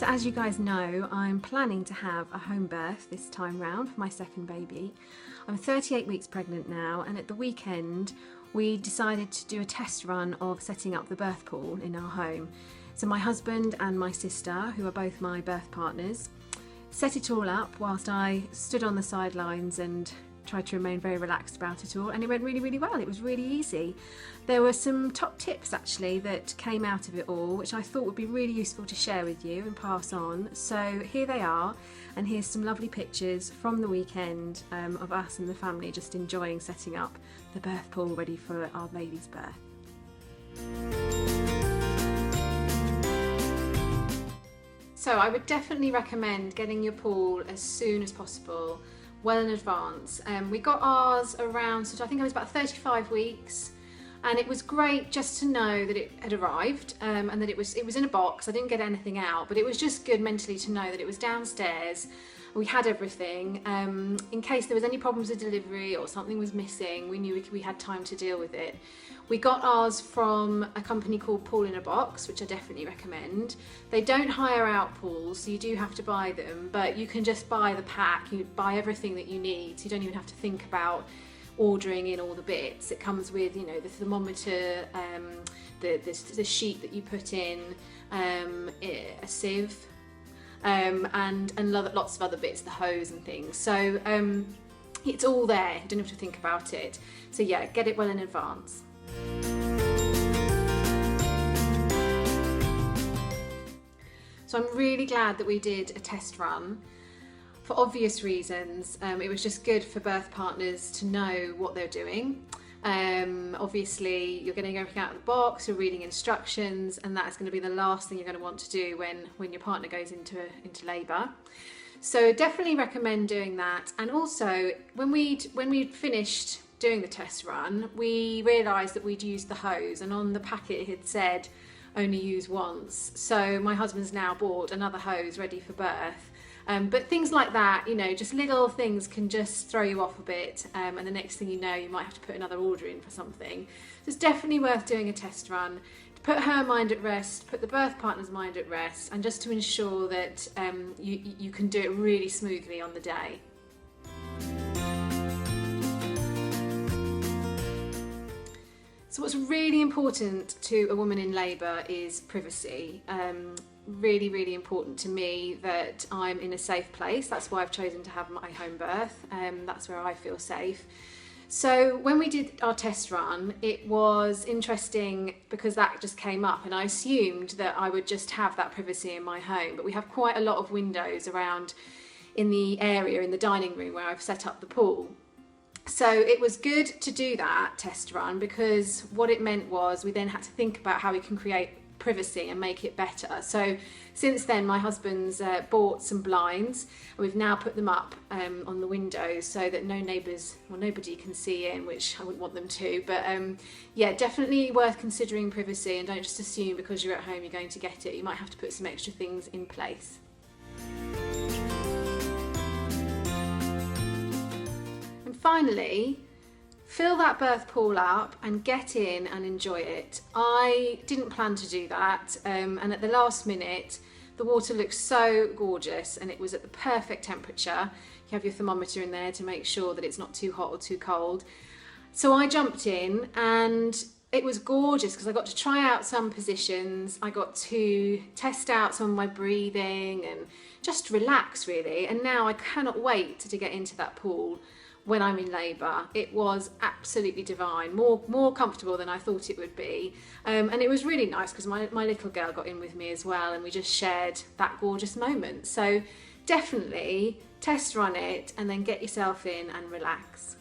So as you guys know, I'm planning to have a home birth this time round for my second baby. I'm 38 weeks pregnant now, and at the weekend we decided to do a test run of setting up the birth pool in our home. So my husband and my sister, who are both my birth partners, set it all up whilst I stood on the sidelines and tried to remain very relaxed about it all, and it went really, really well. It was really easy. There were some top tips actually that came out of it all, which I thought would be really useful to share with you and pass on. So here they are, and here's some lovely pictures from the weekend of us and the family just enjoying setting up the birth pool ready for our baby's birth. So I would definitely recommend getting your pool as soon as possible, well in advance. We got ours around, so I think it was about 35 weeks, and it was great just to know that it had arrived and that it was in a box. I didn't get anything out, but it was just good mentally to know that it was downstairs. We had everything. In case there was any problems with delivery or something was missing, we knew we had time to deal with it. We got ours from a company called Pool in a Box, which I definitely recommend. They don't hire out pools, so you do have to buy them, but you can just buy the pack. You buy everything that you need, so you don't even have to think about ordering in all the bits. It comes with, you know, the thermometer, the sheet that you put in, a sieve, and lots of other bits, the hose and things. So it's all there, you don't have to think about it. So yeah, get it well in advance. So I'm really glad that we did a test run for obvious reasons. It was just good for birth partners to know what they're doing. Obviously you're getting everything out of the box, you're reading instructions, and that's going to be the last thing you're going to want to do when your partner goes into labour. So definitely recommend doing that. And also when we'd finished doing the test run, we realised that we'd used the hose, and on the packet it had said only use once. So my husband's now bought another hose ready for birth. But things like that, you know, just little things can just throw you off a bit, and the next thing you know, you might have to put another order in for something. So it's definitely worth doing a test run to put her mind at rest, put the birth partner's mind at rest, and just to ensure that you can do it really smoothly on the day. So what's really important to a woman in labour is privacy. Really, really important to me that I'm in a safe place. That's why I've chosen to have my home birth. That's where I feel safe. So when we did our test run, it was interesting because that just came up, and I assumed that I would just have that privacy in my home, but we have quite a lot of windows around in the area, in the dining room where I've set up the pool. So it was good to do that test run, because what it meant was we then had to think about how we can create privacy and make it better. So since then my husband's bought some blinds, and we've now put them up on the windows so that no neighbours, well, nobody can see in, which I wouldn't want them to, but yeah, definitely worth considering privacy, and don't just assume because you're at home you're going to get it. You might have to put some extra things in place. Finally, fill that birth pool up and get in and enjoy it. I didn't plan to do that, and at the last minute the water looked so gorgeous and it was at the perfect temperature. You have your thermometer in there to make sure that it's not too hot or too cold. So I jumped in, and it was gorgeous because I got to try out some positions, I got to test out some of my breathing and just relax really, and now I cannot wait to get into that pool when I'm in labour. It was absolutely divine, more comfortable than I thought it would be, and it was really nice because my little girl got in with me as well, and we just shared that gorgeous moment. So definitely test run it and then get yourself in and relax.